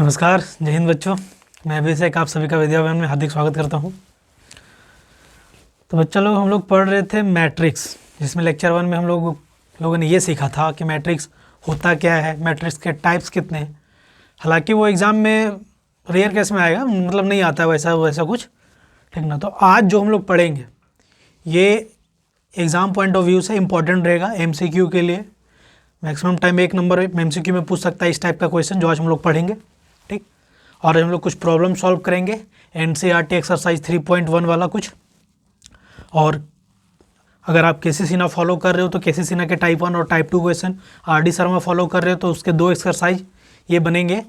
नमस्कार, जय हिंद बच्चों। मैं अभिषेक आप सभी का विद्या भवन में हार्दिक स्वागत करता हूं। तो बच्चों लोग हम लोग पढ़ रहे थे मैट्रिक्स, जिसमें लेक्चर 1 में हम लोगों ने ये सीखा था कि मैट्रिक्स होता क्या है, मैट्रिक्स के टाइप्स कितने हैं। हालांकि वो एग्ज़ाम में रेयर केस में आएगा, मतलब नहीं आता है वैसा कुछ, ठीक ना। तो आज जो हम लोग पढ़ेंगे ये एग्ज़ाम पॉइंट ऑफ व्यू से इम्पॉर्टेंट रहेगा MCQ के लिए। मैक्सिमम टाइम 1 नंबर MCQ में पूछ सकता है इस टाइप का क्वेश्चन जो आज हम लोग पढ़ेंगे, ठीक। और हम लोग कुछ प्रॉब्लम सॉल्व करेंगे NCERT एक्सरसाइज 3.1 वाला कुछ। और अगर आप केसी सिन्हा फॉलो कर रहे हो तो केसी सिन्हा के टाइप 1 और type 2 question, RD Sharma follow कर रहे हो तो उसके 2 एक्सरसाइज ये बनेंगे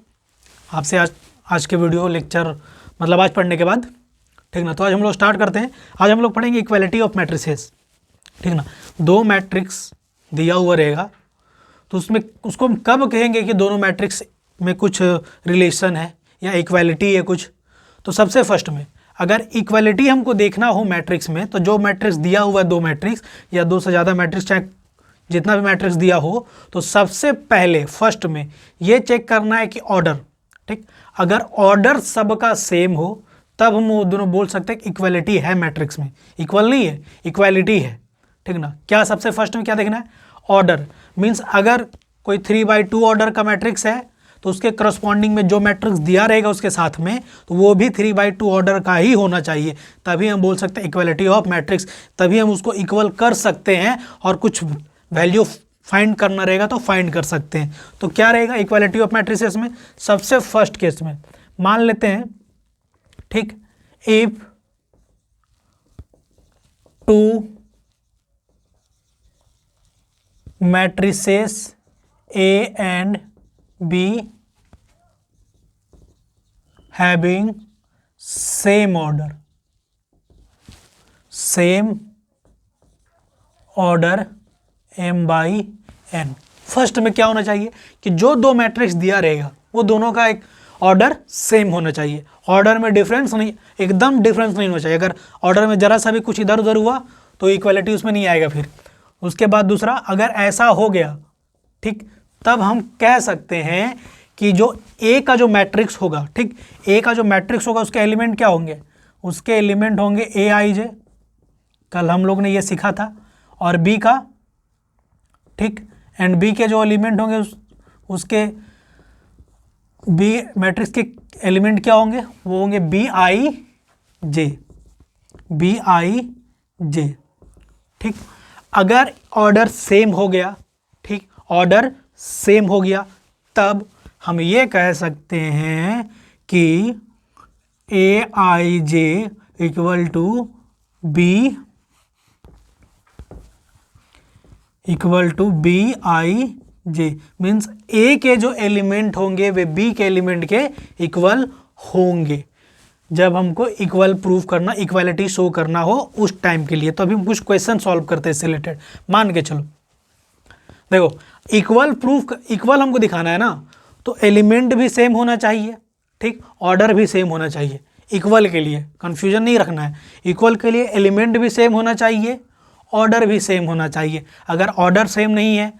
आपसे आज के वीडियो लेक्चर, मतलब आज पढ़ने के बाद, ठीक ना। तो आज हम लोग स्टार्ट करते हैं। आज हम लोग पढ़ेंगे इक्वालिटी ऑफ मैट्रिसेस, ठीक ना। 2 मैट्रिक्स दिया हुआ रहेगा तो उसमें उसको हम कब कहेंगे कि दोनों मैट्रिक्स में कुछ रिलेशन है या इक्वालिटी है कुछ। तो सबसे फर्स्ट में अगर इक्वालिटी हमको देखना हो मैट्रिक्स में, तो जो मैट्रिक्स दिया हुआ है 2 मैट्रिक्स या 2 से ज़्यादा मैट्रिक्स, चाहे जितना भी मैट्रिक्स दिया हो, तो सबसे पहले फर्स्ट में ये चेक करना है कि ऑर्डर, ठीक। अगर ऑर्डर सबका सेम हो तब हम वो दोनों बोल सकते हैं कि इक्वालिटी है मैट्रिक्स में। इक्वल नहीं है, इक्वालिटी है, ठीक ना। क्या सबसे फर्स्ट में क्या देखना है? ऑर्डर। मीन्स अगर कोई 3/2 ऑर्डर का मैट्रिक्स है तो उसके करस्पॉन्डिंग में जो मैट्रिक्स दिया रहेगा उसके साथ में, तो वो भी 3/2 ऑर्डर का ही होना चाहिए, तभी हम बोल सकते हैं इक्वालिटी ऑफ मैट्रिक्स। तभी हम उसको इक्वल कर सकते हैं और कुछ वैल्यू फाइंड करना रहेगा तो फाइंड कर सकते हैं। तो क्या रहेगा इक्वालिटी ऑफ मैट्रिसेस में? सबसे फर्स्ट केस में मान लेते हैं, ठीक, if 2 matrices A and B having same order m/n। First में क्या होना चाहिए कि जो 2 मैट्रिक्स दिया रहेगा वो दोनों का एक ऑर्डर सेम होना चाहिए। ऑर्डर में डिफरेंस नहीं, एकदम डिफरेंस नहीं होना चाहिए। अगर ऑर्डर में ज़रा सा भी कुछ इधर उधर हुआ तो इक्वालिटी उसमें नहीं आएगा। फिर उसके बाद दूसरा, अगर ऐसा हो गया, ठीक, तब हम कह सकते हैं कि जो ए का जो मैट्रिक्स होगा, ठीक, ए का जो मैट्रिक्स होगा उसके एलिमेंट क्या होंगे? उसके एलिमेंट होंगे AIJ, कल हम लोग ने ये सीखा था, और बी का, ठीक, एंड बी के जो एलिमेंट होंगे उसके बी मैट्रिक्स के एलिमेंट क्या होंगे? वो होंगे BIJ, ठीक। अगर ऑर्डर सेम हो गया, ठीक, ऑर्डर सेम हो गया, तब हम ये कह सकते हैं कि AIJ equal to BIJ। Means A के जो एलिमेंट होंगे वे बी के एलिमेंट के इक्वल होंगे। जब हमको इक्वल प्रूफ करना, इक्वालिटी शो करना हो उस टाइम के लिए, तो अभी हम कुछ क्वेश्चन सॉल्व करते हैं इससे रिलेटेड। मान के चलो, देखो, इक्वल हमको दिखाना है ना, तो एलिमेंट भी सेम होना चाहिए, ठीक, ऑर्डर भी सेम होना चाहिए। इक्वल के लिए कंफ्यूजन नहीं रखना है। इक्वल के लिए एलिमेंट भी सेम होना चाहिए, ऑर्डर भी सेम होना चाहिए। अगर ऑर्डर सेम नहीं है,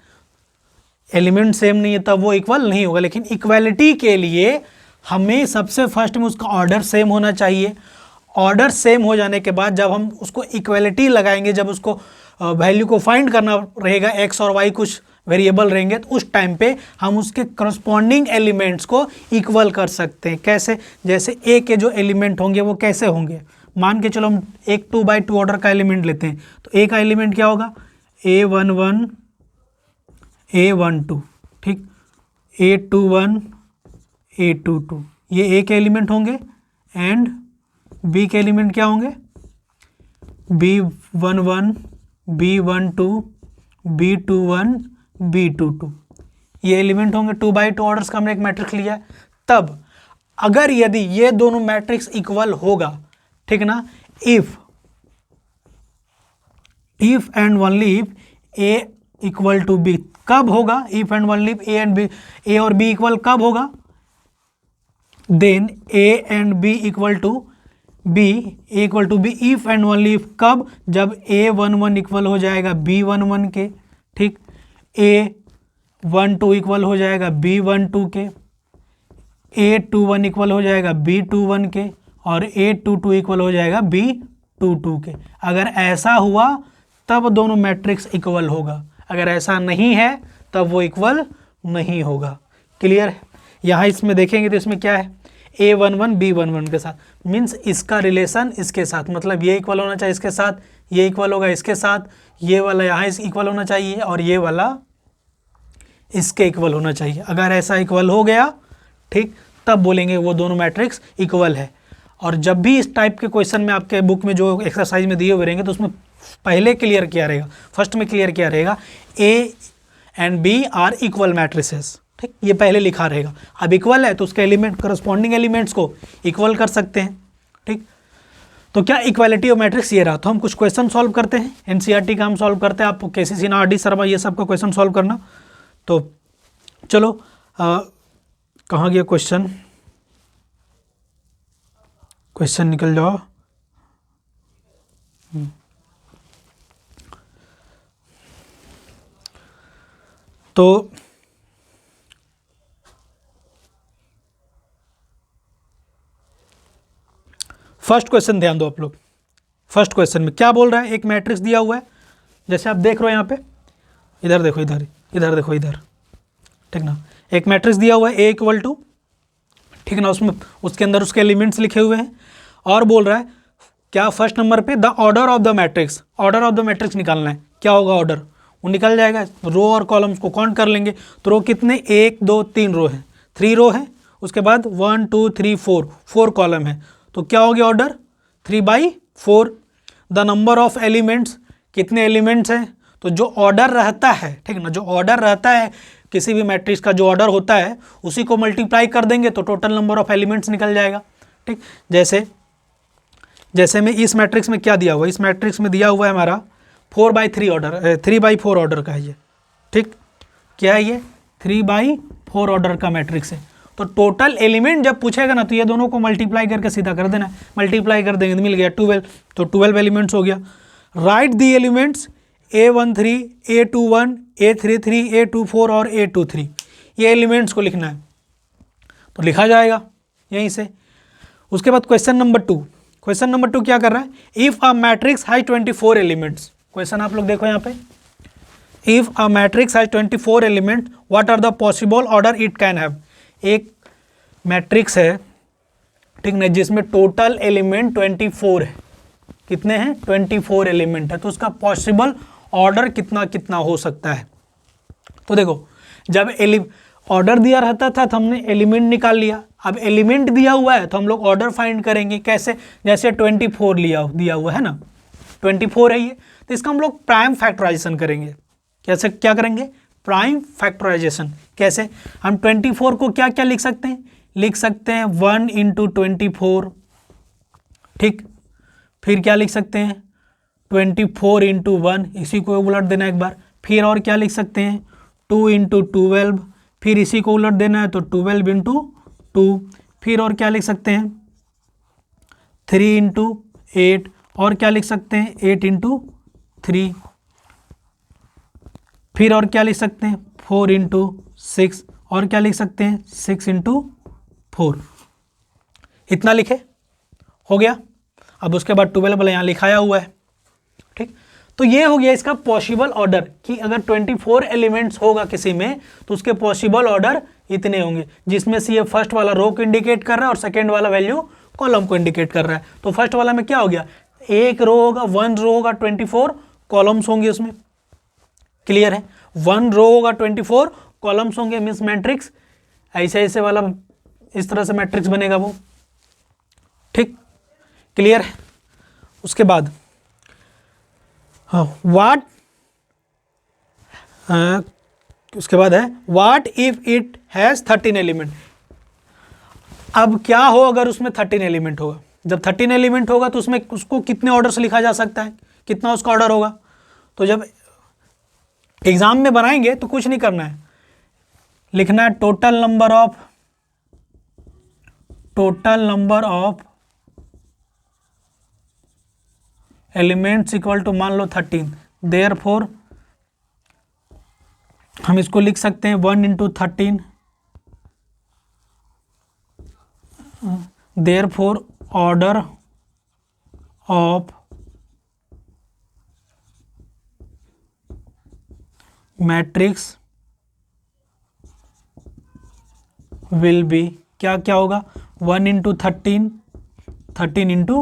एलिमेंट सेम नहीं है, तब वो इक्वल नहीं होगा। लेकिन इक्वालिटी के लिए हमें सबसे फर्स्ट में उसका ऑर्डर सेम होना चाहिए। ऑर्डर सेम हो जाने के बाद जब हम उसको इक्वालिटी लगाएंगे, जब उसको वैल्यू को फाइंड करना रहेगा, x और y कुछ वेरिएबल रहेंगे, तो उस टाइम पे हम उसके करस्पॉन्डिंग एलिमेंट्स को इक्वल कर सकते हैं। कैसे? जैसे a के जो एलिमेंट होंगे वो कैसे होंगे? मान के चलो हम एक 2/2 ऑर्डर का एलिमेंट लेते हैं, तो a का एलिमेंट क्या होगा? A11 A12, ठीक, A21 A22, ये A के एलिमेंट होंगे, एंड B के एलिमेंट क्या होंगे? B11 B12 B21 B22, ये एलिमेंट होंगे। 2/2 ऑर्डर्स का हमने एक मैट्रिक्स लिया है। तब अगर यदि ये दोनों मैट्रिक्स इक्वल होगा, ठीक ना, if and only if A equal to B, कब होगा? If and only if A और B इक्वल कब होगा? Then A and B equal to B if and only if कब? जब A11 इक्वल हो जाएगा B11 के, ठीक, A12 इक्वल हो जाएगा B12 के, A21 इक्वल हो जाएगा B21 के और A22 इक्वल हो जाएगा B22 के। अगर ऐसा हुआ तब दोनों मैट्रिक्स इक्वल होगा, अगर ऐसा नहीं है तब वो इक्वल नहीं होगा। क्लियर है? यहाँ इसमें देखेंगे तो इसमें क्या है, A11 B11 के साथ, मीन्स इसका रिलेशन इसके साथ, मतलब ये इक्वल होना चाहिए इसके साथ, ये इक्वल होगा इसके साथ, ये वाला यहाँ इक्वल होना चाहिए और ये वाला इसके इक्वल होना चाहिए। अगर ऐसा इक्वल हो गया, ठीक, तब बोलेंगे वो दोनों मैट्रिक्स इक्वल है। और जब भी इस टाइप के क्वेश्चन में आपके बुक में जो एक्सरसाइज में दिए हुए रहेंगे तो उसमें पहले क्लियर किया रहेगा, फर्स्ट में क्लियर किया रहेगा A and B are equal matrices, ठीक, ये पहले लिखा रहेगा। अब इक्वल है तो उसके एलिमेंट, करस्पॉन्डिंग एलिमेंट्स को इक्वल कर सकते हैं, ठीक। तो क्या इक्वालिटी ऑफ मैट्रिक्स ये रहा। तो हम कुछ क्वेश्चन सॉल्व करते हैं, एनसीईआरटी का हम सॉल्व करते हैं, आपको केसीसी ना आर डी शर्मा ये सब का क्वेश्चन सॉल्व करना। तो चलो कहाँ गया क्वेश्चन, क्वेश्चन निकल जाओ। तो फर्स्ट क्वेश्चन ध्यान दो आप लोग। फर्स्ट क्वेश्चन में क्या बोल रहा है, एक मैट्रिक्स दिया हुआ है, जैसे आप देख रहे हो यहाँ पे, इधर देखो, इधर इधर देखो, इधर, ठीक ना, एक मैट्रिक्स दिया हुआ है A इक्वल टू, ठीक ना, उसमें उसके अंदर उसके एलिमेंट्स लिखे हुए हैं और बोल रहा है क्या, फर्स्ट नंबर पे the order of the matrix, order of the matrix निकालना है। क्या होगा ऑर्डर, वो निकल जाएगा, रो और कॉलम्स को काउंट कर लेंगे। तो रो कितने, 1 2 3 रो है, 3 रो है, उसके बाद 1 2 3 4 कॉलम है। तो क्या हो गया order, 3/4। The number of elements, कितने एलिमेंट्स हैं, तो जो ऑर्डर रहता है, ठीक ना, जो ऑर्डर रहता है किसी भी मैट्रिक्स का, जो ऑर्डर होता है उसी को मल्टीप्लाई कर देंगे तो टोटल नंबर ऑफ एलिमेंट्स निकल जाएगा, ठीक। जैसे में इस मैट्रिक्स में क्या दिया हुआ है, इस मैट्रिक्स में दिया हुआ है हमारा 4/3 ऑर्डर, 3/4 ऑर्डर का है ये, ठीक, क्या है ये, 3/4 ऑर्डर का मैट्रिक्स है। तो टोटल एलिमेंट जब पूछेगा ना तो ये दोनों को मल्टीप्लाई करके सीधा कर देना, मल्टीप्लाई कर देंगे तो मिल गया 12, तो 12 एलिमेंट्स हो गया। Right the elements A13 A21 A33 A24 और A23, ये एलिमेंट्स को लिखना है, तो लिखा जाएगा यहीं से। उसके बाद क्वेश्चन नंबर 2, क्वेश्चन नंबर 2 क्या कर रहा है, if a matrix has 24 elements, question आप लोग देखो यहाँ पे, if a matrix has 24 element what are the possible order it can have. एक मैट्रिक्स है, ठीक ना, जिसमें टोटल एलिमेंट 24 है, कितने हैं, 24 एलिमेंट है, तो उसका पॉसिबल ऑर्डर कितना कितना हो सकता है। तो देखो, जब ऑर्डर दिया रहता था तो हमने एलिमेंट निकाल लिया, अब एलिमेंट दिया हुआ है तो हम लोग ऑर्डर फाइंड करेंगे कैसे, जैसे 24 दिया हुआ है ना, 24 है ये, तो इसका हम लोग प्राइम फैक्टराइजेशन करेंगे। कैसे, क्या करेंगे, प्राइम फैक्टराइजेशन। कैसे, हम 24 को क्या क्या लिख सकते हैं, लिख सकते हैं 1 × 24, ठीक, फिर क्या लिख सकते हैं 24 × 1, इसी को उलट देना एक बार, फिर और क्या लिख सकते हैं 2 × 12, फिर इसी को उलट देना है तो 12 × 2, फिर और क्या लिख सकते हैं 3 × 8, और क्या लिख सकते हैं 8 × 3, फिर और क्या लिख सकते हैं 4 × 6, और क्या लिख सकते हैं 6 × 4। इतना लिखे, हो गया। अब उसके बाद 12 वाला यहाँ लिखाया हुआ है, ठीक। तो ये हो गया इसका पॉसिबल ऑर्डर, कि अगर 24 एलिमेंट्स होगा किसी में तो उसके पॉसिबल ऑर्डर इतने होंगे, जिसमें से ये फर्स्ट वाला रो को इंडिकेट कर रहा है और सेकेंड वाला वैल्यू कॉलम को इंडिकेट कर रहा है। तो फर्स्ट वाला में क्या हो गया, एक रो होगा, 1 रो होगा, 24 कॉलम्स होंगे उसमें। क्लियर है, 1 रो होगा, 24 कॉलम्स होंगे, मीन्स मैट्रिक्स ऐसे ऐसे वाला, इस तरह से मैट्रिक्स बनेगा वो, ठीक। क्लियर है। उसके बाद व्हाट, उसके बाद है what if it has 13 element. अब क्या हो अगर उसमें 13 एलिमेंट होगा, जब 13 एलिमेंट होगा तो उसमें उसको कितने ऑर्डर से लिखा जा सकता है, कितना उसका ऑर्डर होगा। तो जब एग्जाम में बनाएंगे तो कुछ नहीं करना है, लिखना है total number of elements equal to, मान लो 13, देयरफॉर हम इसको लिख सकते हैं 1 × 13 therefore order of matrix will be क्या क्या होगा, 1 इंटू 13, 13 इंटू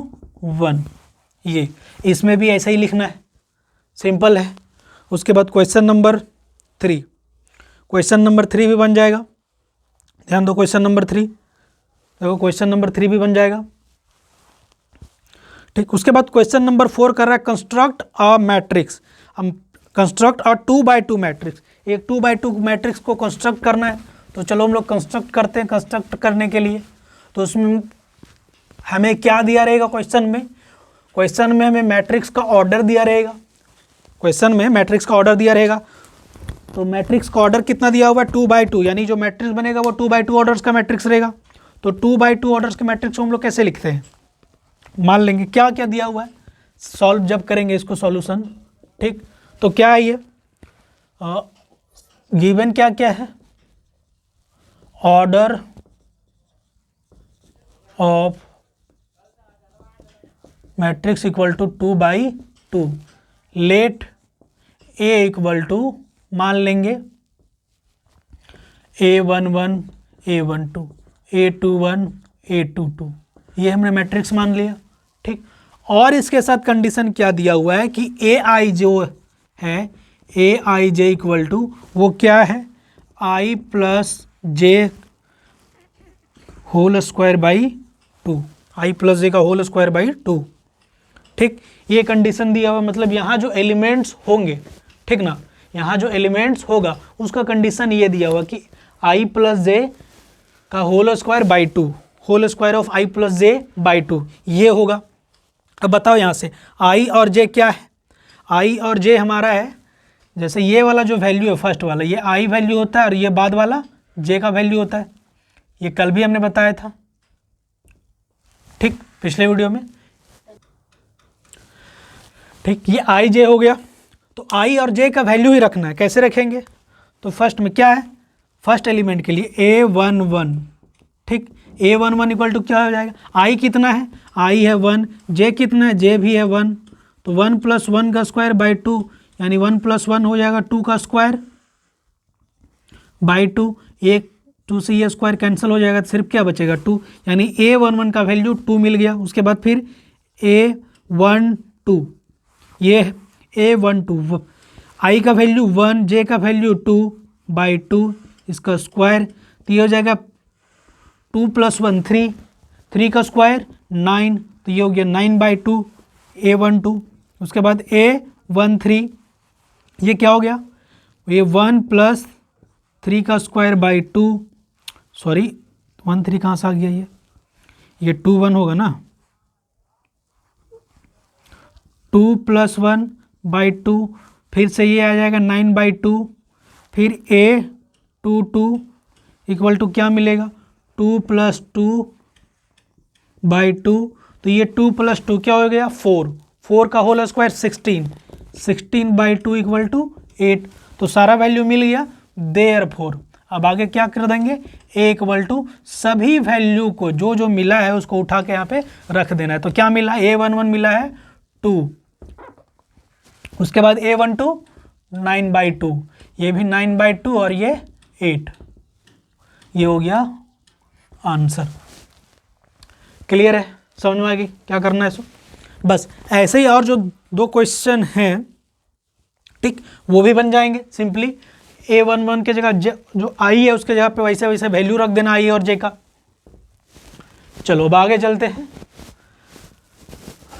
1। ये इसमें भी ऐसा ही लिखना है, सिंपल है। उसके बाद क्वेश्चन नंबर 3, क्वेश्चन नंबर 3 भी बन जाएगा। ध्यान दो, क्वेश्चन नंबर 3, देखो क्वेश्चन नंबर 3 भी बन जाएगा। ठीक, उसके बाद क्वेश्चन नंबर 4 कर रहा है कंस्ट्रक्ट अ मैट्रिक्स। हम कंस्ट्रक्ट अ 2 बाई 2 मैट्रिक्स, एक 2 बाई 2 मैट्रिक्स को कंस्ट्रक्ट करना है। तो चलो हम लोग कंस्ट्रक्ट करते हैं। कंस्ट्रक्ट करने के लिए तो उसमें हमें क्या दिया रहेगा, क्वेश्चन में हमें मैट्रिक्स का ऑर्डर दिया रहेगा। क्वेश्चन में मैट्रिक्स का ऑर्डर दिया रहेगा, तो मैट्रिक्स का ऑर्डर कितना दिया हुआ है, 2 बाई 2, यानी जो मैट्रिक्स बनेगा वो 2 बाई 2 ऑर्डर्स का मैट्रिक्स रहेगा। तो 2 बाई 2 ऑर्डर्स के मैट्रिक्स को हम लोग कैसे लिखते हैं, मान लेंगे क्या क्या दिया हुआ है, सॉल्व जब करेंगे इसको सॉल्यूशन। ठीक, तो क्या है ये गिवन क्या क्या है, order of matrix equal to 2 by 2, let A equal to मान लेंगे A11 A12 A21 A22, ये हमने मैट्रिक्स मान लिया। ठीक, और इसके साथ कंडीशन क्या दिया हुआ है कि AI जो है AIJ इक्वल टू वो क्या है, I plus J whole square by 2, I plus J का होल स्क्वायर बाई 2। ठीक, ये कंडीशन दिया हुआ, मतलब यहाँ जो एलिमेंट्स होंगे, ठीक ना, यहाँ जो एलिमेंट्स होगा उसका कंडीशन ये दिया हुआ कि I प्लस जे का whole square by 2, whole square of I plus J by 2 ये होगा। अब बताओ यहाँ से I और J क्या है, I और J हमारा है, जैसे ये वाला जो वैल्यू है फर्स्ट वाला, ये I वैल्यू होता है और ये बाद वाला J का वैल्यू होता है। ये कल भी हमने बताया था, ठीक, पिछले वीडियो में। ठीक, ये I J हो गया, तो I और J का वैल्यू ही रखना है। कैसे रखेंगे, तो फर्स्ट में क्या है, फर्स्ट एलिमेंट के लिए A11, ठीक, A11 इक्वल टू क्या हो जाएगा, I कितना है, I है 1, J कितना है, J भी है 1, तो 1 प्लस 1 का स्क्वायर बाई 2, यानी 1 प्लस 1 हो जाएगा 2 का स्क्वायर बाई 2, एक 2 से ये स्क्वायर कैंसिल हो जाएगा, तो सिर्फ क्या बचेगा 2, यानी A11 का वैल्यू 2 मिल गया। उसके बाद फिर A12, ये A12, I का वैल्यू 1, J का वैल्यू 2 बाई 2, इसका स्क्वायर, तो ये हो जाएगा 2 प्लस 1 3, 3 का स्क्वायर 9, तो ये हो गया 9 बाई 2 A12। उसके बाद A13, ये क्या हो गया, ये 1 प्लस 3 का स्क्वायर बाई 2, सॉरी 1 3 कहाँ से आ गया, ये 2 1 होगा ना, 2 प्लस 1 बाई 2, फिर से ये आ जाएगा 9 बाई 2, फिर A22 इक्वल टू क्या मिलेगा, 2 प्लस 2 बाई 2, तो ये 2 प्लस 2 क्या हो गया 4, 4 का whole square 16, 16 by 2 equal to 8, तो सारा वैल्यू मिल गया। देयरफॉर अब आगे क्या कर देंगे, A इक्वल टू सभी वैल्यू को जो जो मिला है उसको उठा के यहाँ पे रख देना है। तो क्या मिला, A11 मिला है 2, उसके बाद A12 9 बाई 2, ये भी 9 बाई 2 और ये 8, ये हो गया आंसर। क्लियर है, समझ में आ गई क्या करना है इसको। बस ऐसे ही और जो 2 क्वेश्चन हैं, ठीक, वो भी बन जाएंगे सिंपली। A11 के जगह जो I है उसके जगह पे वैसे वैसे वैल्यू रख देना I और J का। चलो अब आगे चलते हैं,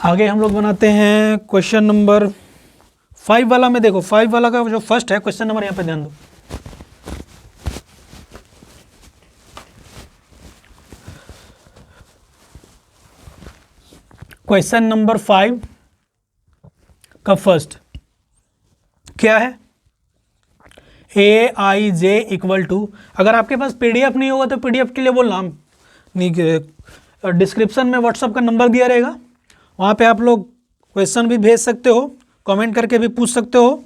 आगे हम लोग बनाते हैं क्वेश्चन नंबर 5 वाला में। देखो 5 वाला का जो फर्स्ट है क्वेश्चन नंबर, यहाँ पे ध्यान दो, क्वेश्चन नंबर 5 का फर्स्ट क्या है, AIJ इक्वल टू, अगर आपके पास PDF नहीं होगा तो PDF के लिए बोलना, नहीं डिस्क्रिप्शन में व्हाट्सअप का नंबर दिया रहेगा, वहाँ पे आप लोग क्वेश्चन भी भेज सकते हो, कमेंट करके भी पूछ सकते हो,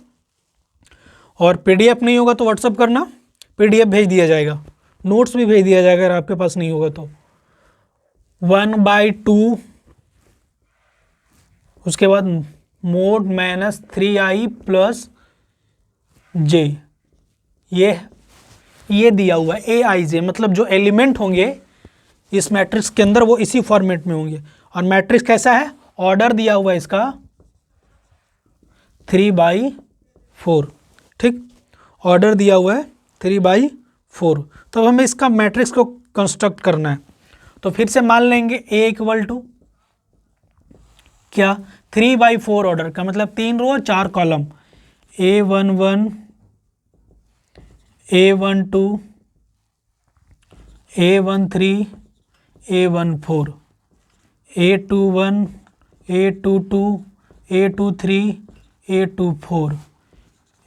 और PDF नहीं होगा तो व्हाट्सअप करना, PDF भेज दिया जाएगा, नोट्स भी भेज दिया जाएगा अगर आपके पास नहीं होगा तो। 1/2, उसके बाद मोड -3i प्लस j, ये दिया हुआ है aij, मतलब जो एलिमेंट होंगे इस मैट्रिक्स के अंदर वो इसी फॉर्मेट में होंगे। और मैट्रिक्स कैसा है, ऑर्डर दिया हुआ है इसका 3/4, ठीक, ऑर्डर दिया हुआ है 3/4। तो हमें इसका मैट्रिक्स को कंस्ट्रक्ट करना है। तो फिर से मान लेंगे a इक्वल टू क्या, 3/4 ऑर्डर का मतलब 3 रो और 4 column, a11, a12, a13, a14, a21, a22, a23, a24,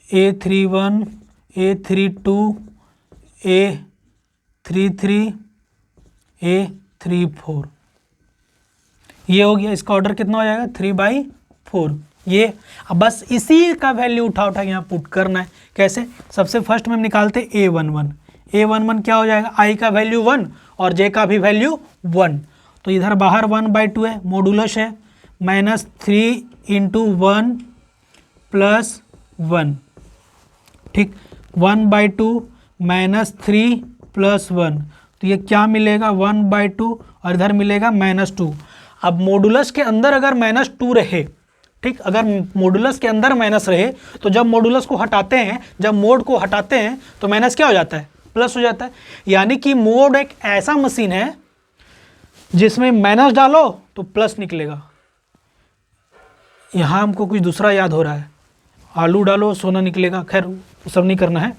a31, a32, a33, a34। ये हो गया, इसका ऑर्डर कितना हो जाएगा 3/4। ये अब बस इसी का वैल्यू उठा उठा यहाँ पुट करना है। कैसे, सबसे फर्स्ट में हम निकालते a11, a11 क्या हो जाएगा, i का वैल्यू 1 और j का भी वैल्यू 1, तो इधर बाहर 1/2 है, मॉडुलस है -3 × 1 + 1, ठीक, 1/2 -3 + 1, तो ये क्या मिलेगा 1/2 और इधर मिलेगा -2। अब मॉडुलस के अंदर अगर -2 रहे, ठीक, अगर मॉडुलस के अंदर माइनस रहे तो जब मॉडुलस को हटाते हैं, जब मोड को हटाते हैं तो माइनस क्या हो जाता है, प्लस हो जाता है। यानी कि मोड एक ऐसा मशीन है जिसमें माइनस डालो तो प्लस निकलेगा। यहाँ हमको कुछ दूसरा याद हो रहा है, आलू डालो सोना निकलेगा, खैर वो सब नहीं करना है।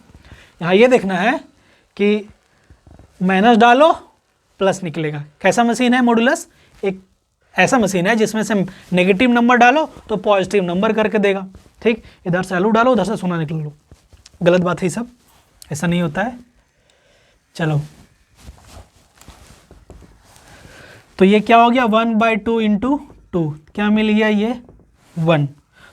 यहाँ ये देखना है कि माइनस डालो प्लस निकलेगा। कैसा मशीन है मॉडुलस, एक ऐसा मशीन है जिसमें से नेगेटिव नंबर डालो तो पॉजिटिव नंबर करके देगा, ठीक, इधर से आलू डालो उधर से सोना निकल लो, गलत बात है, सब ऐसा नहीं होता है। चलो, तो ये क्या हो गया 1/2 × 2, क्या मिल गया, ये 1,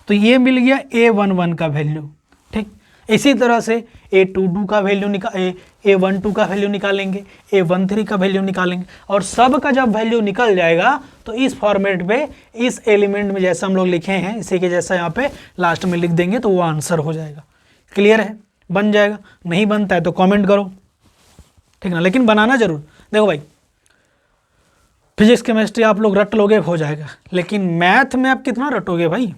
तो ये मिल गया a11 का वैल्यू, ठीक। इसी तरह से a22 का वैल्यू a12 का वैल्यू निकालेंगे, a13 का वैल्यू निकालेंगे, और सब का जब वैल्यू निकल जाएगा तो इस फॉर्मेट पे इस एलिमेंट में जैसा हम लोग लिखे हैं इसी के जैसा यहाँ पे लास्ट में लिख देंगे तो वो आंसर हो जाएगा। क्लियर है, बन जाएगा, नहीं बनता है तो कमेंट करो, ठीक ना, लेकिन बनाना जरूर। देखो भाई, फिजिक्स केमिस्ट्री आप लोग रट लोगे हो जाएगा, लेकिन मैथ में आप कितना रटोगे भाई,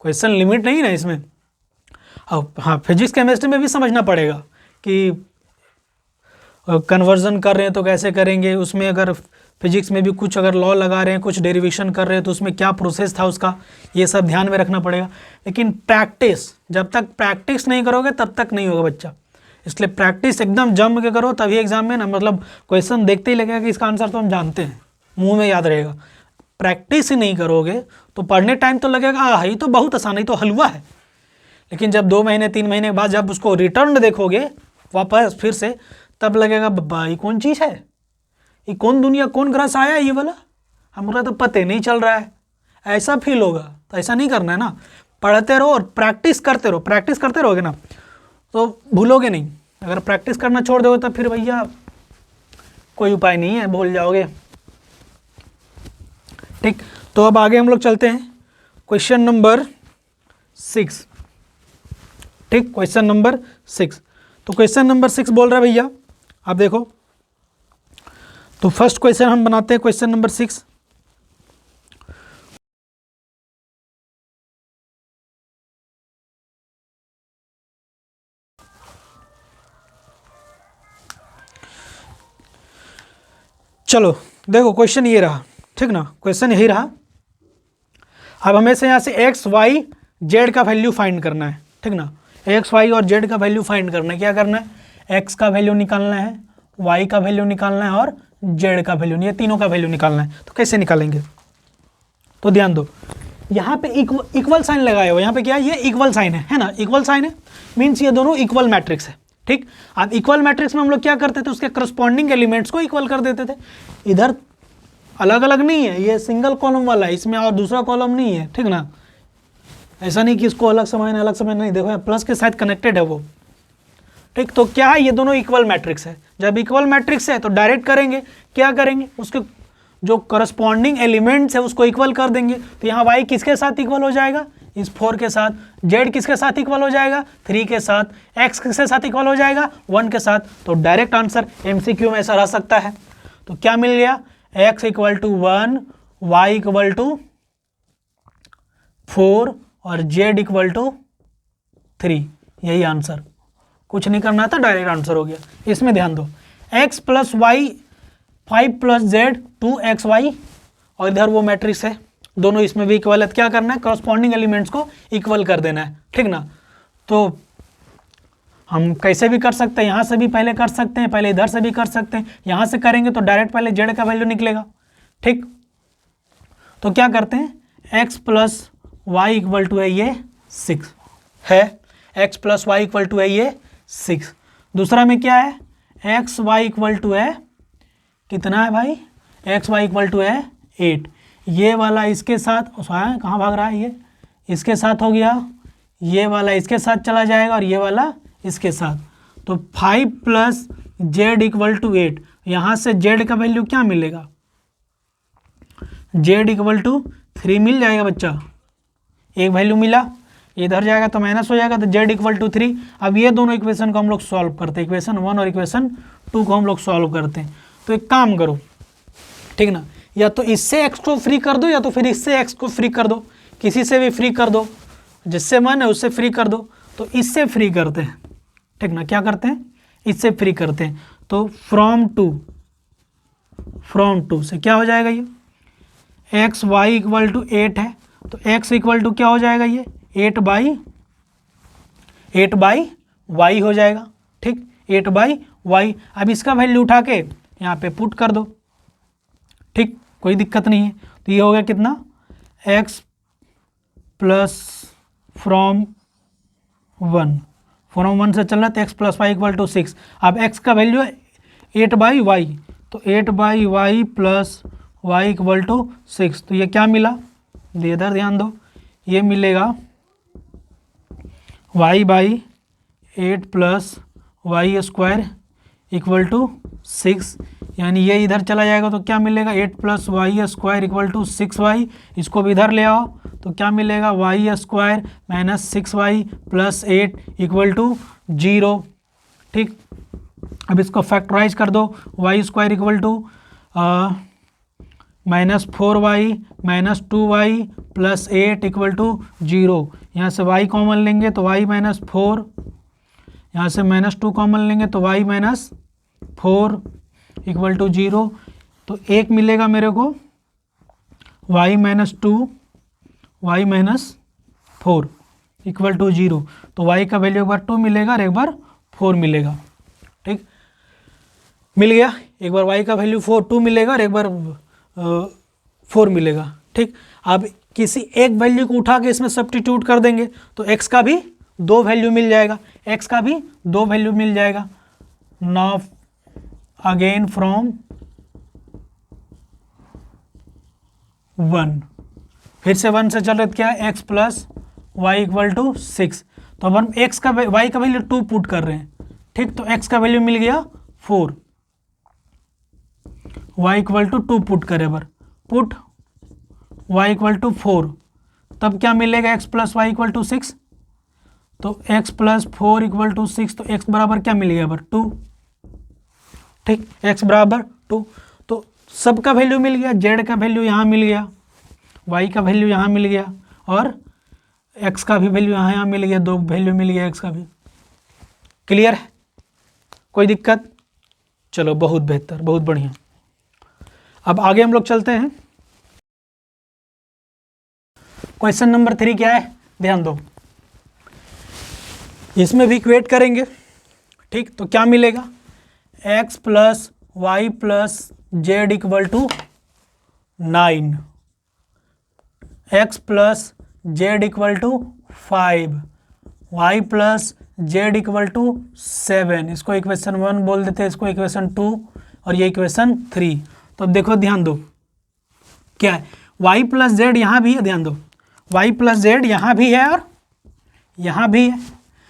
क्वेश्चन लिमिट नहीं ना इसमें। अब हाँ, फिजिक्स केमिस्ट्री में भी समझना पड़ेगा कि कन्वर्जन कर रहे हैं तो कैसे करेंगे, उसमें अगर फिजिक्स में भी कुछ अगर लॉ लगा रहे हैं, कुछ डेरिवेशन कर रहे हैं तो उसमें क्या प्रोसेस था उसका, ये सब ध्यान में रखना पड़ेगा। लेकिन प्रैक्टिस, जब तक प्रैक्टिस नहीं करोगे तब तक नहीं होगा बच्चा, इसलिए प्रैक्टिस एकदम जम के करो, तभी एग्जाम में ना मतलब क्वेश्चन देखते ही लगेगा कि इसका आंसर तो हम जानते हैं, मुंह में याद रहेगा। प्रैक्टिस ही नहीं करोगे तो पढ़ने टाइम तो लगेगा हाँ ये तो बहुत आसान है, तो हलवा है, लेकिन जब 2 महीने 3 महीने के बाद जब उसको रिटर्न देखोगे वापस फिर से, तब लगेगा बाबा ये कौन चीज़ है, ये कौन दुनिया, कौन ग्रह से आया ये वाला, हमारा तो पता नहीं चल रहा है, ऐसा फील होगा। तो ऐसा नहीं करना है ना, पढ़ते रहो और प्रैक्टिस करते रहो, प्रैक्टिस करते रहोगे ना तो भूलोगे नहीं। अगर प्रैक्टिस करना छोड़ दोगे तो फिर भैया कोई उपाय नहीं है, भूल जाओगे, ठीक। तो अब आगे हम लोग चलते हैं क्वेश्चन नंबर 6, ठीक, क्वेश्चन नंबर 6। तो क्वेश्चन नंबर 6 बोल रहा है भैया, आप देखो, तो फर्स्ट क्वेश्चन हम बनाते हैं क्वेश्चन नंबर 6। चलो देखो क्वेश्चन ये रहा, ठीक ना, क्वेश्चन यही रहा। अब हमें से यहाँ से एक्स वाई जेड का वैल्यू फाइंड करना है, ठीक ना, एक्स वाई और जेड का वैल्यू फाइंड करना है। क्या करना है, एक्स का वैल्यू निकालना है, वाई का वैल्यू निकालना है और जेड का वैल्यू, ये तीनों का वैल्यू निकालना है। तो कैसे निकालेंगे, तो ध्यान दो, यहाँ पे इक्वल साइन लगाए हो, यहाँ पे क्या है, ये इक्वल साइन है ना, इक्वल साइन है मीन्स ये दोनों इक्वल मैट्रिक्स है, ठीक। अब इक्वल मैट्रिक्स में हम लोग क्या करते थे, उसके करस्पॉन्डिंग एलिमेंट्स को इक्वल कर देते थे। इधर अलग अलग नहीं है, ये सिंगल कॉलम वाला है, इसमें और दूसरा कॉलम नहीं है, ठीक ना, ऐसा नहीं कि इसको अलग समय नहीं, देखो प्लस के साथ कनेक्टेड है वो, ठीक। तो क्या है, ये दोनों इक्वल मैट्रिक्स है। जब इक्वल मैट्रिक्स है तो डायरेक्ट करेंगे, क्या करेंगे, उसके जो करस्पॉन्डिंग एलिमेंट्स है उसको इक्वल कर देंगे। तो यहाँ y किसके साथ इक्वल हो जाएगा, इस 4 के साथ, z किसके साथ इक्वल हो जाएगा, 3 के साथ, x किसके साथ इक्वल हो जाएगा, 1 के साथ। तो डायरेक्ट आंसर MCQ में ऐसा रह सकता है। तो क्या मिल गया, x equal to 1, y equal to 4 और z इक्वल टू 3, यही आंसर, कुछ नहीं करना था, डायरेक्ट आंसर हो गया। इसमें ध्यान दो, x plus Y 5 plus Z 2xy, और इधर वो मैट्रिक्स है, दोनों इसमें भी इक्वल है। क्या करना है, करस्पॉन्डिंग एलिमेंट्स को इक्वल कर देना है, ठीक ना। तो हम कैसे भी कर सकते हैं, यहाँ से भी पहले कर सकते हैं, पहले इधर से भी कर सकते हैं। यहाँ से करेंगे तो डायरेक्ट पहले जेड का वैल्यू निकलेगा, ठीक। तो क्या करते हैं, x plus Y equal to है ये 6 है, x plus Y equal to है ये 6। दूसरा में क्या है, एक्स वाई इक्वल टू है कितना है भाई, एक्स वाई इक्वल टू है 8। ये वाला इसके साथ, कहाँ भाग रहा है, ये इसके साथ हो गया, ये वाला इसके साथ चला जाएगा और ये वाला इसके साथ। तो 5 प्लस जेड इक्वल टू 8, यहाँ से जेड का वैल्यू क्या मिलेगा, जेड इक्वल टू 3 मिल जाएगा बच्चा, एक वैल्यू मिला, इधर जाएगा तो माइनस हो जाएगा, तो जेड इक्वल टू 3। अब ये दोनों इक्वेशन को हम लोग सॉल्व करते हैं, इक्वेशन 1 और इक्वेशन 2 को हम लोग सॉल्व करते हैं। तो एक काम करो, ठीक ना, या तो इससे x को फ्री कर दो या तो फिर इससे x को फ्री कर दो, किसी से भी फ्री कर दो, जिससे मन है उससे फ्री कर दो। तो इससे फ्री करते हैं, ठीक ना, क्या करते हैं, इससे फ्री करते हैं। तो फ्रॉम टू से क्या हो जाएगा, ये एक्स वाई इक्वल टू 8 है, तो x इक्वल टू क्या हो जाएगा, ये 8 बाई वाई हो जाएगा, ठीक, 8 बाई वाई। अब इसका वैल्यू उठा के यहाँ पे पुट कर दो, ठीक, कोई दिक्कत नहीं है। तो ये हो गया कितना, x प्लस फ्रॉम 1 से चल रहा है, तो x plus Y equal to 6। अब x का वैल्यू है 8 बाई वाई, तो 8 by y plus Y equal to 6। तो ये क्या मिला, इधर ध्यान दो, ये मिलेगा y by 8 plus y square equal to 6, यानी ये इधर चला जाएगा तो क्या मिलेगा, 8 plus y square equal to 6y। इसको भी इधर ले आओ तो क्या मिलेगा, y square minus 6y plus 8 equal to 0, ठीक। अब इसको फैक्टराइज कर दो, y square equal to minus 4y minus 2y plus 8 equal to 0। यहाँ से y कॉमन लेंगे तो y माइनस 4, यहाँ से माइनस 2 कॉमन लेंगे तो y माइनस 4 इक्वल टू 0। तो एक मिलेगा मेरे को y minus 2 y minus 4 equal to 0। तो y का वैल्यू एक बार 2 मिलेगा और एक बार 4 मिलेगा, ठीक, मिल गया। एक बार y का वैल्यू 2 मिलेगा और एक बार 4 मिलेगा, ठीक। अब किसी एक वैल्यू को उठा के इसमें सब्स्टिट्यूट कर देंगे तो x का भी 2 वैल्यू मिल जाएगा, x का भी 2 वैल्यू मिल जाएगा। नाउ अगेन फ्रॉम 1, फिर से 1 से चल रहे क्या है, x plus Y equal to 6। तो अब हम x का y का वैल्यू 2 पुट कर रहे हैं, ठीक। तो x का वैल्यू मिल गया 4, y इक्वल टू 2 पुट करें, बार पुट y इक्वल टू 4, तब क्या मिलेगा, x plus Y equal to 6। तो x प्लस 4 इक्वल टू 6, तो x बराबर क्या मिल गया, बार 2, ठीक, x बराबर 2। तो सब का वैल्यू मिल गया, z का वैल्यू यहाँ मिल गया, y का वैल्यू यहाँ मिल गया और x का भी वैल्यू यहाँ मिल गया, 2 वैल्यू मिल गया x का भी। क्लियर है, कोई दिक्कत, चलो बहुत बेहतर, बहुत बढ़िया। अब आगे हम लोग चलते हैं। क्वेश्चन नंबर 3 क्या है, ध्यान दो, इसमें भी इक्वेट करेंगे, ठीक। तो क्या मिलेगा, x plus y plus z equal to 9, x plus z equal to 5, y plus z equal to 7। इसको इक्वेशन 1 बोल देते हैं, इसको इक्वेशन 2 और ये इक्वेशन 3। तो अब देखो ध्यान दो, क्या है, y प्लस जेड यहाँ भी है, ध्यान दो, y प्लस जेड यहाँ भी है और यहाँ भी है,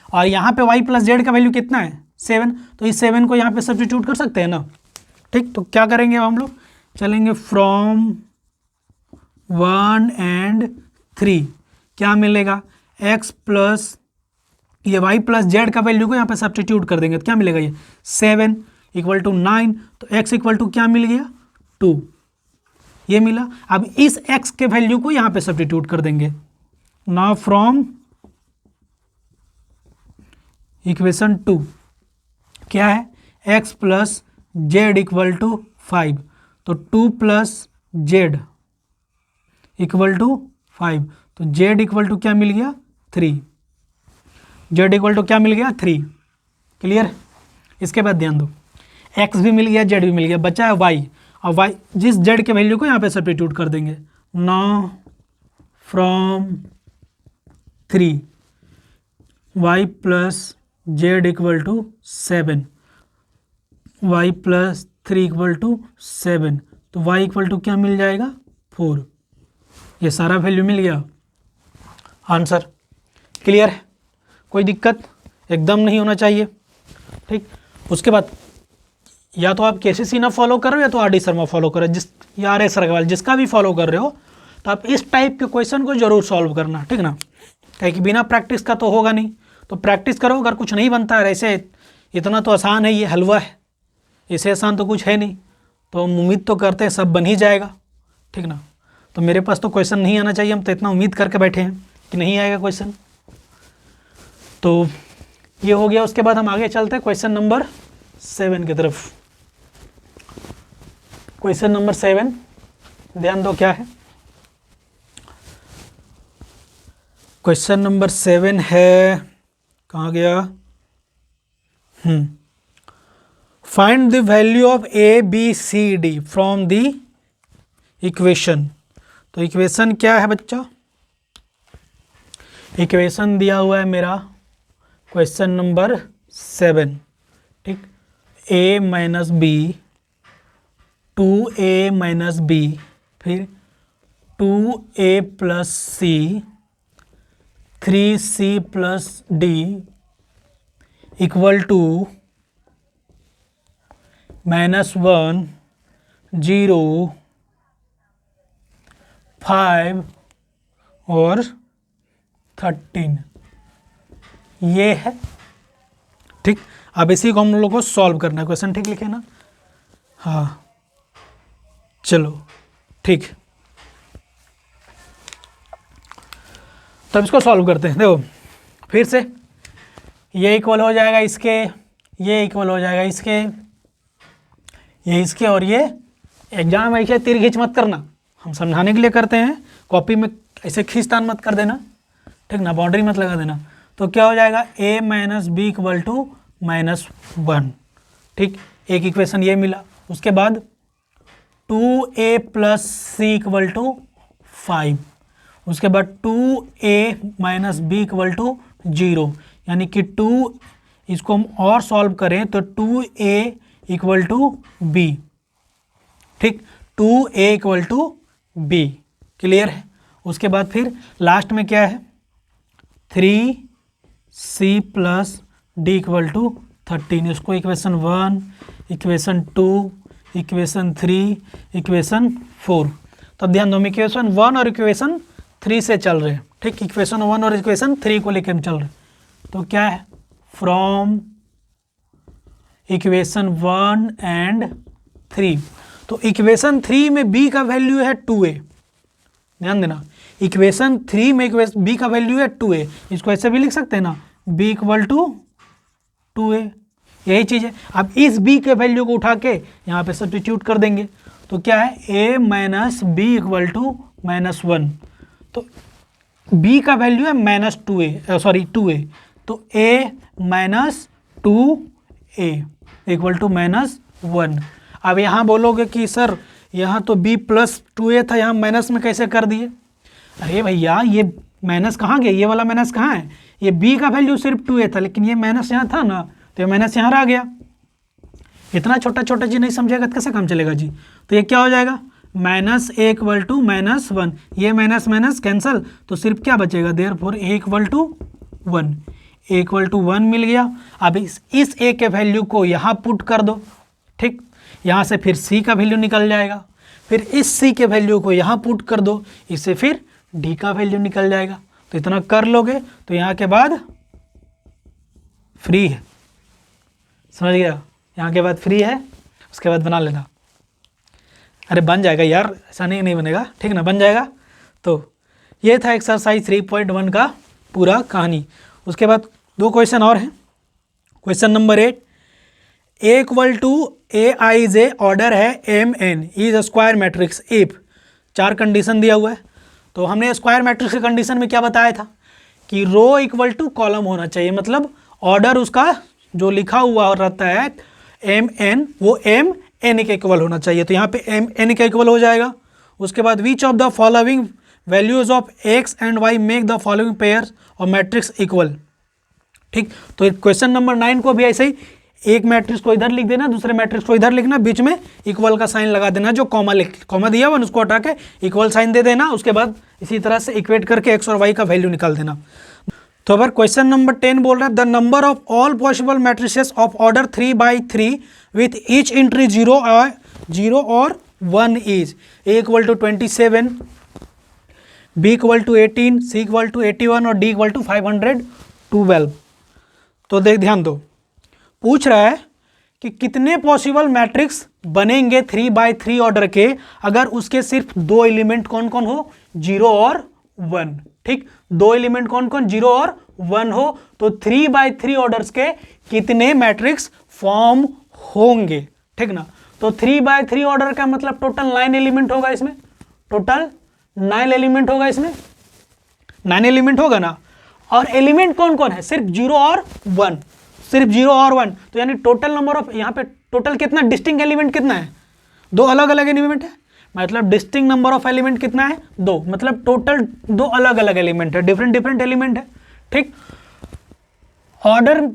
और यहाँ पे y प्लस जेड का वैल्यू कितना है, 7। तो इस 7 को यहाँ पे सब्स्टिट्यूट कर सकते हैं ना, ठीक। तो क्या करेंगे अब हम लोग, चलेंगे फ्रॉम 1 एंड 3, क्या मिलेगा, x प्लस ये y प्लस जेड का वैल्यू को यहाँ पे सब्स्टिट्यूट कर देंगे तो क्या मिलेगा, ये 7 इक्वल टू 9, तो x इक्वल टू क्या मिल गया, 2, ये मिला। अब इस x के वैल्यू को यहाँ पे सब्स्टिट्यूट कर देंगे। नाउ फ्रॉम इक्वेशन 2 क्या है, x plus z equal to 5, तो 2 प्लस जेड इक्वल टू 5, तो z इक्वल टू क्या मिल गया, 3, z इक्वल टू क्या मिल गया, 3। क्लियर। इसके बाद ध्यान दो, x भी मिल गया, z भी मिल गया, बचा है y, और y जिस z के वैल्यू को यहाँ पे सब्स्टिट्यूट कर देंगे। Now from 3 y plus z equal to 7, y plus 3 equal to 7, तो y इक्वल टू क्या मिल जाएगा, 4। ये सारा वैल्यू मिल गया, आंसर। क्लियर है, कोई दिक्कत एकदम नहीं होना चाहिए, ठीक। उसके बाद या तो आप KCC ना फॉलो करो या तो RD शर्मा फॉलो करो, या RS अग्रवाल, जिसका भी फॉलो कर रहे हो, तो आप इस टाइप के क्वेश्चन को जरूर सॉल्व करना, ठीक ना। क्या कि बिना प्रैक्टिस का तो होगा नहीं, तो प्रैक्टिस करो। अगर कुछ नहीं बनता है, ऐसे इतना तो आसान है, ये हलवा है, इससे आसान तो कुछ है नहीं, तो हम उम्मीद तो करते हैं सब बन ही जाएगा, ठीक ना। तो मेरे पास तो क्वेश्चन नहीं आना चाहिए, हम तो इतना उम्मीद करके बैठे हैं कि नहीं आएगा क्वेश्चन, तो ये हो गया। उसके बाद हम आगे चलते हैं क्वेश्चन नंबर 7 की तरफ। क्वेश्चन नंबर 7 ध्यान दो क्या है। क्वेश्चन नंबर 7 है, कहाँ गया, find the value of a b c d from the equation. तो इक्वेशन क्या है बच्चा, इक्वेशन दिया हुआ है मेरा क्वेश्चन नंबर 7, ठीक। a minus b, 2a minus b, फिर 2a plus c, 3c plus d equal to -1, 0, 5 और 13, ये है, ठीक। अब इसी को हम लोग को सॉल्व करना है, क्वेश्चन ठीक लिखे ना, हाँ चलो ठीक। तब इसको सॉल्व करते हैं। देखो फिर से, ये इक्वल हो जाएगा इसके, ये इक्वल हो जाएगा इसके, ये इसके, और ये एग्जाम ऐसे तीर खींच मत करना, हम समझाने के लिए करते हैं, कॉपी में ऐसे खींचतान मत कर देना, ठीक ना, बाउंड्री मत लगा देना। तो क्या हो जाएगा, a minus b equal to -1, ठीक। एक इक्वेशन ये मिला। उसके बाद 2a plus C equal to 5, उसके बाद 2a minus b equal to 0, यानी कि 2, इसको हम और सॉल्व करें तो 2a इक्वल टू बी, ठीक, 2a equal to be. Clear है। उसके बाद फिर लास्ट में क्या है, 3c plus d equal to 13, इसको इक्वेशन 1, इक्वेशन 2, इक्वेशन 3, इक्वेशन 4। तब ध्यान दो, हम इक्वेशन 1 और इक्वेशन 3 से चल रहे हैं, ठीक। इक्वेशन 1 और इक्वेशन 3 को लेकर हम चल रहे हैं। तो क्या है, फ्रॉम इक्वेशन 1 एंड 3, तो इक्वेशन 3 में b का वैल्यू है 2a, ध्यान देना, इक्वेशन 3 में b का वैल्यू है 2a, इसको ऐसे भी लिख सकते हैं ना, b इक्वल टू 2a, यही चीज़ है। अब इस b के वैल्यू को उठा के यहाँ पे सब्स्टिट्यूट कर देंगे, तो क्या है, a minus b equal to -1, तो b का वैल्यू है -2a, तो a minus 2a equal to -1। अब यहाँ बोलोगे कि सर यहाँ तो b प्लस 2a था, यहाँ माइनस में कैसे कर दिए। अरे भैया ये माइनस कहाँ गया, ये वाला माइनस कहाँ है, ये b का वैल्यू सिर्फ 2a था, लेकिन ये माइनस यहाँ था ना, तो ये माइनस यहाँ आ गया। इतना छोटा छोटा जी नहीं समझेगा तो कैसे काम चलेगा जी। तो ये क्या हो जाएगा, -a इक्वल टू -1, ये माइनस माइनस कैंसल, तो सिर्फ क्या बचेगा, therefore a equal to 1, a equal to 1 मिल गया। अब इस a के वैल्यू को यहाँ पुट कर दो, ठीक, यहाँ से फिर c का वैल्यू निकल जाएगा, फिर इस सी के वैल्यू को यहाँ पुट कर दो, इससे फिर डी का वैल्यू निकल जाएगा। तो इतना कर लोगे तो यहाँ के बाद फ्री है, समझ गया, यहाँ के बाद फ्री है, उसके बाद बना लेना। अरे बन जाएगा यार, ऐसा नहीं बनेगा, ठीक ना, बन जाएगा। तो ये था एक्सरसाइज 3.1 का पूरा कहानी। उसके बाद 2 क्वेश्चन और हैं। Question number 8, A equal to A I is A order है M N is square matrix if 4 condition दिया हुआ है। तो हमने स्क्वायर मैट्रिक्स की कंडीशन में क्या बताया था कि रो इक्वल टू कॉलम होना चाहिए, मतलब ऑर्डर उसका जो लिखा हुआ रहता है एम एन वो एम एन के इक्वल होना चाहिए। तो यहाँ पे एम एन के इक्वल हो जाएगा। उसके बाद which of the following values of x and y make the following pairs of matrix equal. ठीक, तो क्वेश्चन नंबर 9 को भी ऐसे ही एक मैट्रिक्स को इधर लिख देना, दूसरे मैट्रिक्स को इधर लिखना, बीच में इक्वल का साइन लगा देना, जो कॉमा दिया हुआ उसको हटा के इक्वल साइन दे देना। उसके बाद इसी तरह से इक्वेट करके एक्स और वाई का वैल्यू निकाल देना। तो अगर क्वेश्चन नंबर 10 बोल रहा है the number of all possible matrices of order 3/3 with each entry 0 और 1 is a equal to 27, b equal to 18, c equal to 81 और डी इक्वल टू 512। तो ध्यान दो, पूछ रहा है कि कितने पॉसिबल मैट्रिक्स बनेंगे 3/3 ऑर्डर के अगर उसके सिर्फ 2 एलिमेंट कौन कौन हो, 0 और 1। ठीक, 2 एलिमेंट कौन कौन, 0 और 1 हो, तो 3/3 ऑर्डर्स के कितने मैट्रिक्स फॉर्म होंगे। ठीक ना, तो 3/3 ऑर्डर का मतलब टोटल 9 एलिमेंट होगा इसमें, टोटल 9 एलिमेंट होगा इसमें, 9 एलिमेंट होगा ना। और एलिमेंट कौन कौन है, सिर्फ 0 और 1, सिर्फ 0 और 1। तो यानी टोटल नंबर ऑफ, यहाँ पे टोटल कितना डिस्टिंक्ट एलिमेंट कितना है, 2 अलग अलग एलिमेंट है, मतलब डिस्टिंक्ट नंबर ऑफ एलिमेंट कितना है, 2, मतलब टोटल 2 अलग अलग एलिमेंट है, डिफरेंट एलिमेंट है। ठीक, order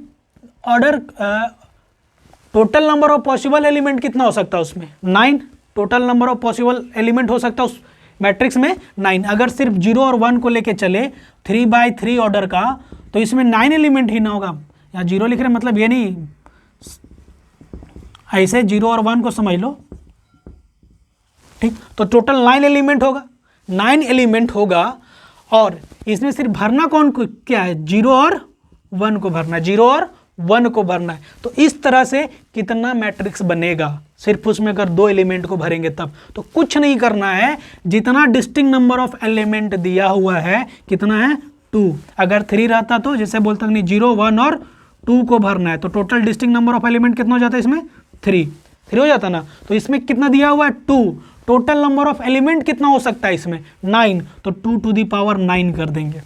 total number of possible element कितना हो सकता है उसमें, 9, total number of possible element हो सकता है उस मैट्रिक्स में 9। अगर सिर्फ 0 और 1 को लेके चले 3/3 ऑर्डर का, तो इसमें 9 एलिमेंट ही ना होगा। यहाँ 0 लिख रहे मतलब ये नहीं, ऐसे 0 और 1 को समझ लो। ठीक, तो टोटल 9 एलिमेंट होगा, 9 एलिमेंट होगा। और इसमें सिर्फ भरना कौन को क्या है, 0 और 1 को भरना है, 0 और 1 को भरना है। तो इस तरह से कितना मैट्रिक्स बनेगा, सिर्फ उसमें अगर 2 एलिमेंट को भरेंगे तब। तो कुछ नहीं करना है, जितना डिस्टिंक्ट नंबर ऑफ एलिमेंट दिया हुआ है कितना है, 2। अगर 3 रहता तो जैसे बोलते नहीं 0, 1 और 2 को भरना है, तो total distinct number of element कितना हो जाता है इसमें, 3 हो जाता ना। तो इसमें कितना दिया हुआ है, 2। टोटल नंबर ऑफ एलिमेंट कितना हो सकता है इसमें, 9, तो 2 टू दी पावर 9 कर देंगे।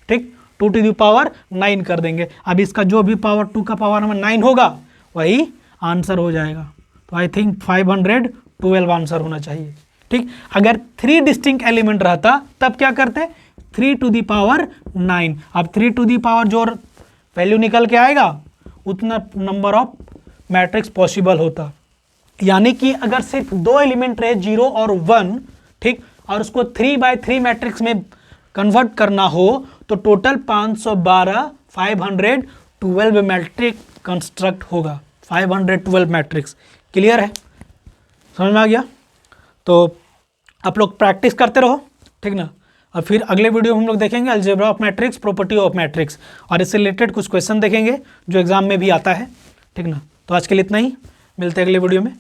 ठीक, 2 टू दी पावर 9 कर देंगे। अब इसका जो भी पावर 2 का पावर में 9 होगा वही आंसर हो जाएगा। तो आई थिंक 512 आंसर होना चाहिए। ठीक, अगर 3 डिस्टिंक्ट एलिमेंट रहता तब क्या करते, 3 टू दी पावर 9। अब 3 टू दी पावर जो वैल्यू निकल के आएगा उतना नंबर ऑफ मैट्रिक्स पॉसिबल होता। यानी कि अगर सिर्फ 2 एलिमेंट रहे 0 और 1, ठीक, और उसको 3/3 मैट्रिक्स में कन्वर्ट करना हो तो टोटल 512 मैट्रिक्स कंस्ट्रक्ट होगा, 512 मैट्रिक्स। क्लियर है, समझ में आ गया। तो आप लोग प्रैक्टिस करते रहो, ठीक ना। और फिर अगले वीडियो में हम लोग देखेंगे algebra of matrix, property of matrix, और इससे रिलेटेड कुछ क्वेश्चन देखेंगे जो एग्जाम में भी आता है, ठीक ना। तो आज के लिए इतना ही, मिलते हैं अगले वीडियो में।